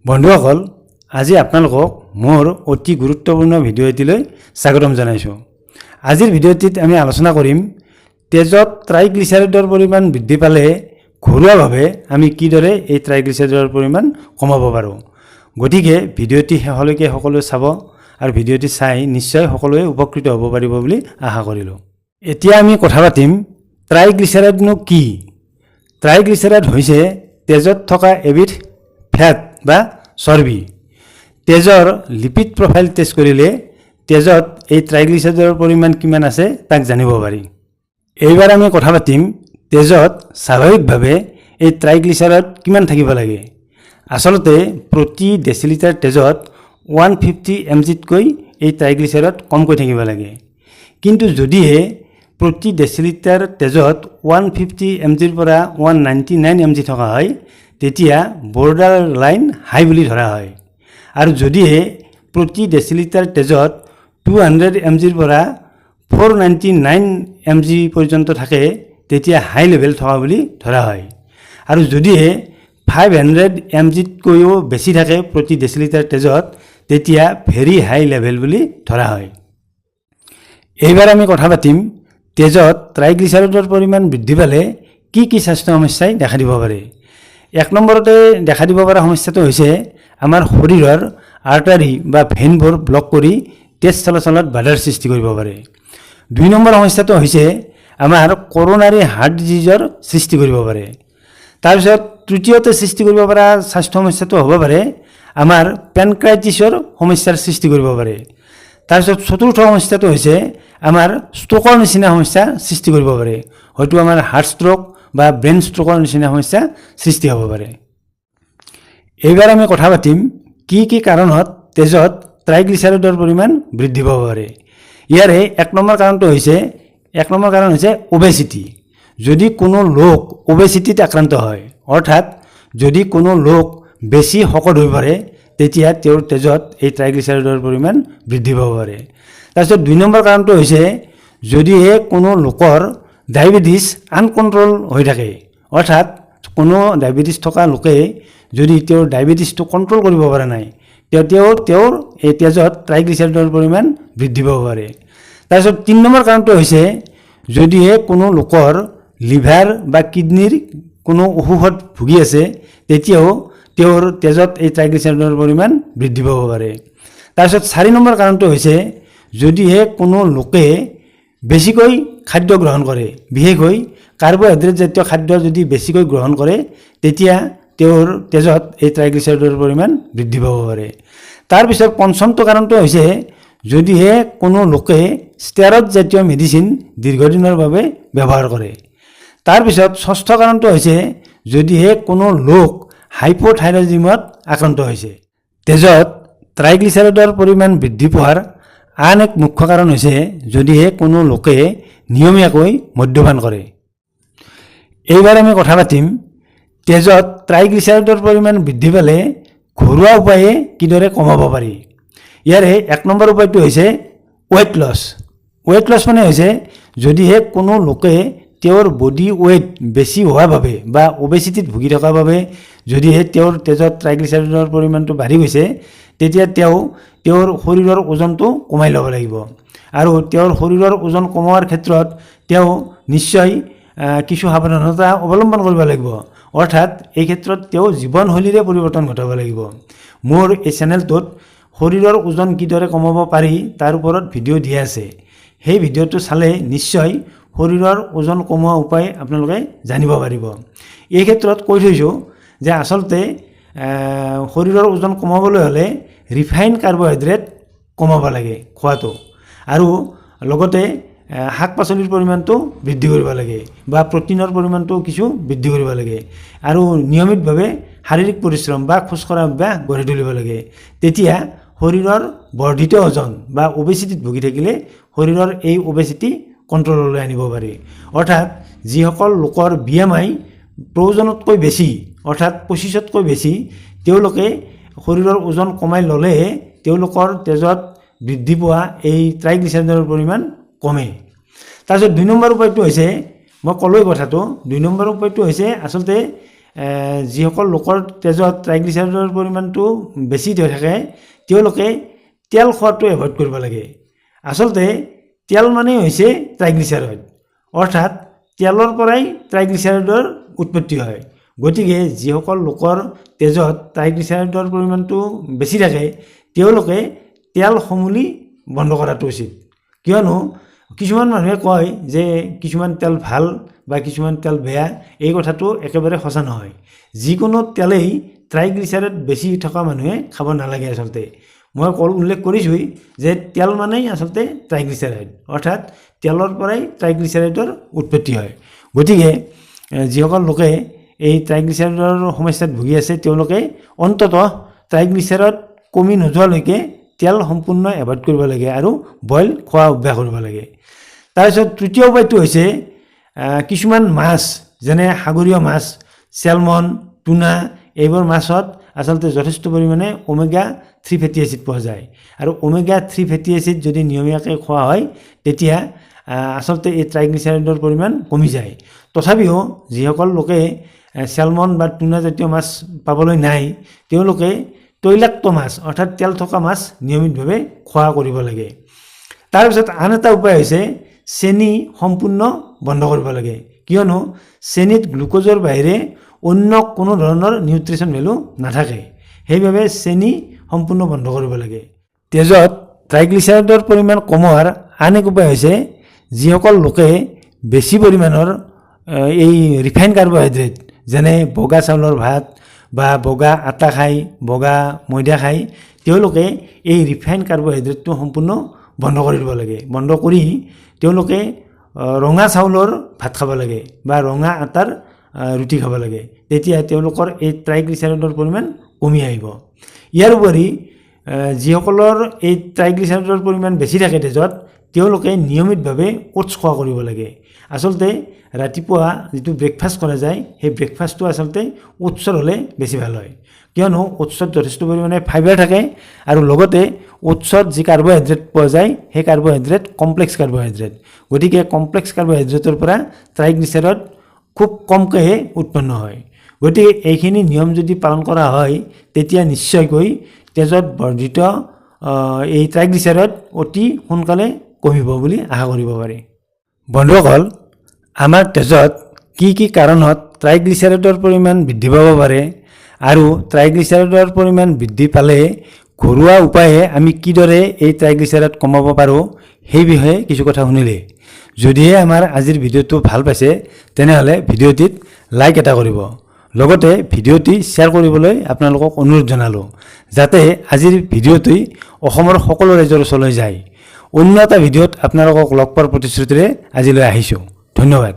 বন্ধুসকল, আজি আপোনালোকক মোৰ অতি গুৰুত্বপূৰ্ণ ভিডিঅ' এটিলৈ স্বাগতম জনাইছোঁ। আজিৰ ভিডিঅ'টিত আমি আলোচনা কৰিম তেজত ট্ৰাইগ্লিচাৰাইডৰ পৰিমাণ বৃদ্ধি পালে ঘৰুৱাভাৱে আমি কিদৰে এই ট্ৰাইগ্লিচাৰাইডৰ পৰিমাণ কমাব পাৰোঁ। গতিকে ভিডিঅ'টি শেষলৈকে সকলোৱে চাব আৰু ভিডিঅ'টি চাই নিশ্চয় সকলোৱে উপকৃত হ'ব পাৰিব বুলি আশা কৰিলোঁ। এতিয়া আমি কথা পাতিম ট্ৰাইগ্লিচাৰাইডনো কি। ট্ৰাইগ্লিচাৰাইড হৈছে তেজত থকা এবিধ ফেট বা চৰ্বি। তেজৰ লিপিড প্ৰফাইল টেষ্ট কৰিলে তেজত এই ট্ৰাইগ্লিচাৰাইডৰ পৰিমাণ কিমান আছে তাক জানিব পাৰি। এইবাৰ আমি কথা পাতিম তেজত স্বাভাৱিকভাৱে এই ট্ৰাইগ্লিচাৰাইড কিমান থাকিব লাগে। আচলতে প্ৰতি ডেচিলিটাৰ তেজত 150 mgতকৈ এই ট্ৰাইগ্লিচাৰাইড কমকৈ থাকিব লাগে। কিন্তু যদিহে প্ৰতি ডেচিলিটাৰ তেজত 150 mgৰ পৰা 199 mg থকা হয় তেতিয়া বৰ্ডাৰ লাইন হাই বুলি ধৰা হয়। আৰু যদিহে প্ৰতি ডেচিলিটাৰ তেজত 200 mgৰ পৰা 499 mg পৰ্যন্ত থাকে তেতিয়া হাই লেভেল থকা বুলি ধৰা হয়। আৰু যদিহে 500 mgতকৈও বেছি থাকে প্ৰতি ডেচিলিটাৰ তেজত তেতিয়া ভেৰি হাই লেভেল বুলি ধৰা হয়। এইবাৰ আমি কথা পাতিম তেজত ট্ৰাইগ্লিচাৰাইডৰ পৰিমাণ বৃদ্ধি পালে কি কি স্বাস্থ্য সমস্যাই দেখা দিব পাৰে। এক নম্বৰতে দেখা দিব পৰা সমস্যাটো হৈছে আমাৰ শৰীৰৰ আৰ্টাৰী বা ভেইনবোৰ ব্লক কৰি তেজ চলাচলত বাধাৰ সৃষ্টি কৰিব পাৰে। 2 নম্বৰ সমস্যাটো হৈছে আমাৰ কৰ'নাৰী হাৰ্ট ডিজিজৰ সৃষ্টি কৰিব পাৰে। তাৰপিছত তৃতীয়তে সৃষ্টি কৰিব পৰা স্বাস্থ্য সমস্যাটো হ'ব পাৰে আমাৰ পেনক্ৰাইটিছৰ সমস্যাৰ সৃষ্টি কৰিব পাৰে। তাৰপিছত চতুৰ্থ সমস্যাটো হৈছে আমাৰ ষ্ট্ৰোকৰ নিচিনা সমস্যা সৃষ্টি কৰিব পাৰে। হয়তো আমাৰ হাৰ্ট ষ্ট্ৰোক বা ব্ৰেইন ষ্ট্ৰোকৰ নিচিনা সমস্যা সৃষ্টি হ'ব পাৰে। এইবাৰ আমি কথা পাতিম কি কি কাৰণত তেজত ট্ৰাইগ্লিচাৰাইডৰ পৰিমাণ বৃদ্ধি পাব পাৰে। ইয়াৰে এক নম্বৰ কাৰণ হৈছে ওবেচিটি। যদি কোনো লোক ওবেচিটিত আক্ৰান্ত হয়, অৰ্থাৎ যদি কোনো লোক বেছি শকত হৈ পৰে তেতিয়া তেওঁৰ তেজত এই ট্ৰাইগ্লিচাৰাইডৰ পৰিমাণ বৃদ্ধি পাব পাৰে। তাৰপিছত 2 নম্বৰ কাৰণটো হৈছে যদিহে কোনো লোকৰ ডায়েবেটিছ আনকণ্ট্ৰল হৈ থাকে, অৰ্থাৎ কোনো ডায়েবেটিছ থকা লোকে যদি তেওঁৰ ডায়েবেটিছটো কণ্ট্ৰল কৰিব পৰা নাই তেওঁৰ এই তেজত ট্ৰাইগ্লিচাৰাইডৰ পৰিমাণ বৃদ্ধি পাব পাৰে। তাৰপিছত 3 নম্বৰ কাৰণটো হৈছে যদিহে কোনো লোকৰ লিভাৰ বা কিডনীৰ কোনো অসুখত ভুগি আছে তেতিয়াও তেওঁৰ তেজত এই ট্ৰাইগ্লিচাৰাইডৰ পৰিমাণ বৃদ্ধি পাব পাৰে। তাৰপিছত 4 নম্বৰ কাৰণটো হৈছে যদিহে কোনো লোকে বেছিকৈ খাদ্য গ্ৰহণ কৰে, বিশেষকৈ কাৰ্বহাইড্ৰেট জাতীয় খাদ্য যদি বেছিকৈ গ্ৰহণ কৰে তেতিয়া তেওঁৰ তেজত এই ট্ৰাইগ্লিচাৰাইডৰ পৰিমাণ বৃদ্ধি পাব পাৰে। তাৰপিছত 5মটো কাৰণটো হৈছে যদিহে কোনো লোকে ষ্টেৰইড জাতীয় মেডিচিন দীৰ্ঘদিনৰ বাবে ব্যৱহাৰ কৰে। তাৰপিছত 6ৰ্থ কাৰণটো হৈছে যদিহে কোনো লোক হাইপথাইৰয়ডিজমত আক্ৰান্ত হৈছে। তেজত ট্ৰাইগ্লিচাৰাইডৰ পৰিমাণ বৃদ্ধি পোৱাৰ আন এক মুখ্য কাৰণ হৈছে যদিহে কোনো লোকে নিয়মীয়াকৈ মদ্যপান কৰে। এইবাৰ আমি কথা পাতিম তেজত ট্ৰাইগ্লিচাৰাইডৰ পৰিমাণ বৃদ্ধি পালে ঘৰুৱা উপায়ে কিদৰে কমাব পাৰি। ইয়াৰে 1 নম্বৰ উপায়টো হৈছে ৱেইট লছ। ৱেইট লছ মানে হৈছে যদিহে কোনো লোকে তেওঁৰ বডি ৱেইট বেছি হোৱাৰ বাবে বা ওবেচিটিত ভুগি থকাৰ বাবে যদিহে তেওঁৰ তেজত ট্ৰাইগ্লিচাৰাইডৰ পৰিমাণটো বাঢ়ি গৈছে তেতিয়া তেওঁৰ শৰীৰৰ ওজনটো কমাই ল'ব লাগিব। আৰু তেওঁৰ শৰীৰৰ ওজন কমোৱাৰ ক্ষেত্ৰত তেওঁ নিশ্চয় কিছু সাৱধানতা অৱলম্বন কৰিব লাগিব, অৰ্থাৎ এই ক্ষেত্ৰত তেওঁ জীৱনশৈলীৰে পৰিৱৰ্তন ঘটাব লাগিব। মোৰ এই চেনেলটোত শৰীৰৰ ওজন কিদৰে কমাব পাৰি তাৰ ওপৰত ভিডিঅ' দিয়া আছে। সেই ভিডিঅ'টো চালে নিশ্চয় শৰীৰৰ ওজন কমোৱা উপায় আপোনালোকে জানিব পাৰিব। এই ক্ষেত্ৰত কৈ থৈছোঁ যে আচলতে শৰীৰৰ ওজন কমাবলৈ হ'লে ৰিফাইন কাৰ্বহাইড্ৰেট কমাব লাগে খোৱাটো, আৰু লগতে শাক পাচলিৰ পৰিমাণটো বৃদ্ধি কৰিব লাগে বা প্ৰটিনৰ পৰিমাণটো কিছু বৃদ্ধি কৰিব লাগে, আৰু নিয়মিতভাৱে শাৰীৰিক পৰিশ্ৰম বা খোজকঢ়া অভ্যাস গঢ়ি তুলিব লাগে। তেতিয়া শৰীৰৰ বৰ্ধিত ওজন বা ওবেচিটিত ভুগি থাকিলে শৰীৰৰ এই ওবেচিটি কণ্ট্ৰললৈ আনিব পাৰি। অৰ্থাৎ যিসকল লোকৰ BMI প্ৰয়োজনতকৈ বেছি, অৰ্থাৎ 25তকৈ বেছি, তেওঁলোকে শৰীৰৰ ওজন কমাই ল'লেহে তেওঁলোকৰ তেজত বৃদ্ধি পোৱা এই ট্ৰাইগ্লিচাৰাইডৰ পৰিমাণ কমে। তাৰপিছত 2 নম্বৰ উপায়টো হৈছে মই ক'লোৱেই কথাটো, 2 নম্বৰ উপায়টো হৈছে আচলতে যিসকল লোকৰ তেজত ট্ৰাইগ্লিচাৰাইডৰ পৰিমাণটো বেছি হৈ থাকে তেওঁলোকে তেল খোৱাটো এভইড কৰিব লাগে। আচলতে তেল মানে হৈছে ট্ৰাইগ্লিচাৰাইড, অৰ্থাৎ তেলৰ পৰাই ট্ৰাইগ্লিচাৰাইডৰ উৎপত্তি হয়। গতিকে যিসকল লোকৰ তেজত ট্ৰাইগ্লিচাৰাইডৰ পৰিমাণটো বেছি থাকে তেওঁলোকে তেল সমূলি বন্ধ কৰাটো উচিত। কিয়নো কিছুমান মানুহে কয় যে কিছুমান তেল ভাল বা কিছুমান তেল বেয়া, এই কথাটো একেবাৰে সঁচা নহয়। যিকোনো তেলেই ট্ৰাইগ্লিচাৰাইড বেছি থকা মানুহে খাব নালাগে। আচলতে মই উল্লেখ কৰিছোঁই যে তেল মানেই আচলতে ট্ৰাইগ্লিচাৰাইড, অৰ্থাৎ তেলৰ পৰাই ট্ৰাইগ্লিচাৰাইডৰ উৎপত্তি হয়। গতিকে যিসকল লোকে এই ট্ৰাইগ্লিচাৰাইডৰ সমস্যাত ভুগি আছে তেওঁলোকে অন্ততঃ ট্ৰাইগ্লিচাৰাইড কমি নোযোৱালৈকে তেল সম্পূৰ্ণ এভইড কৰিব লাগে আৰু বইল খোৱা অভ্যাস কৰিব লাগে। তাৰপিছত তৃতীয় উপায়টো হৈছে কিছুমান মাছ যেনে সাগৰীয় মাছ, চেলমন, টুনা এইবোৰ মাছত আচলতে যথেষ্ট পৰিমাণে ওমেগা 3 ফেটি এচিড পোৱা যায় আৰু ওমেগা 3 ফেটি এচিড যদি নিয়মীয়াকৈ খোৱা হয় তেতিয়া আচলতে এই ট্ৰাইগ্লিচাৰাইডৰ পৰিমাণ কমি যায়। তথাপিও যিসকল লোকে চেলমন বা টুনা জাতীয় মাছ পাবলৈ নাই তেওঁলোকে তৈলাক্ত মাছ অৰ্থাৎ তেল থকা মাছ নিয়মিতভাৱে খোৱা কৰিব লাগে। তাৰপিছত আন এটা উপায় হৈছে চেনি সম্পূৰ্ণ বন্ধ কৰিব লাগে। কিয়নো চেনিত গ্লুক'জৰ বাহিৰে অন্য কোনো ধৰণৰ নিউট্ৰিশ্যন ভেলু নাথাকে, সেইবাবে চেনি সম্পূৰ্ণ বন্ধ কৰিব লাগে। তেজত ট্ৰাইগ্লিচাৰাইডৰ পৰিমাণ কমোৱাৰ আন এক উপায় হৈছে যিসকল লোকে বেছি পৰিমাণৰ এই ৰিফাইন কাৰ্বহাইড্ৰেট যেনে বগা চাউলৰ ভাত বা বগা আটা খাই, বগা ময়দা খাই তেওঁলোকে এই ৰিফাইন কাৰ্বহাইড্ৰেটটো সম্পূৰ্ণ বন্ধ কৰি দিব লাগে। বন্ধ কৰি তেওঁলোকে ৰঙা চাউলৰ ভাত খাব লাগে বা ৰঙা আটাৰ ৰুটি খাব লাগে। তেতিয়া তেওঁলোকৰ এই ট্ৰাইগ্লিচাৰাইডৰ পৰিমাণ কমি আহিব। ইয়াৰ উপৰি যিসকলৰ এই ট্ৰাইগ্লিচাৰাইডৰ পৰিমাণ বেছি থাকে তেজত তেওঁলোকে নিয়মিতভাৱে ওটছ খোৱা কৰিব লাগে। আচলতে ৰাতিপুৱা যিটো ব্ৰেকফাষ্ট কৰা যায় সেই ব্ৰেকফাষ্টটো আচলতে ওটছৰ হ'লে বেছি ভাল হয়। কিয়নো ওটছত যথেষ্ট পৰিমাণে ফাইবাৰ থাকে আৰু লগতে ওটছত যি কাৰ্বহাইড্ৰেট পোৱা যায় সেই কাৰ্বহাইড্ৰেট কমপ্লেক্স কাৰ্বহাইড্ৰেট। গতিকে কমপ্লেক্স কাৰ্বহাইড্ৰেটৰ পৰা ট্ৰাইগ্লিচাৰাইড খুব কমকৈহে উৎপন্ন হয়। গতিকে এইখিনি নিয়ম যদি পালন কৰা হয় তেতিয়া নিশ্চয়কৈ তেজত বৰ্ধিত এই ট্ৰাইগ্লিচাৰাইড অতি সোনকালে কমিব বুলি আশা কৰিব পাৰি। বন্ধুসকল, আমাৰ তেজত কি কি কাৰণত ট্ৰাইগ্লিচাৰাইডৰ পৰিমাণ বৃদ্ধি পাব পাৰে আৰু ট্ৰাইগ্লিচাৰাইডৰ পৰিমাণ বৃদ্ধি পালে ঘৰুৱা উপায়ে আমি কিদৰে এই ট্ৰাইগ্লিচাৰাইড কমাব পাৰোঁ সেই বিষয়ে কিছু কথা শুনিলে। যদিহে আমাৰ আজিৰ ভিডিঅ'টো ভাল পাইছে তেনেহ'লে ভিডিঅ'টিত লাইক এটা কৰিব, লগতে ভিডিঅ'টি শ্বেয়াৰ কৰিবলৈ আপোনালোকক অনুৰোধ জনালোঁ যাতে আজিৰ ভিডিঅ'টি অসমৰ সকলো ৰাইজৰ ওচৰলৈ যায়। অন্য এটা ভিডিঅ'ত আপোনালোকক লগ পোৱাৰ প্ৰতিশ্ৰুতিৰে আজিলৈ আহিছোঁ। ধন্যবাদ।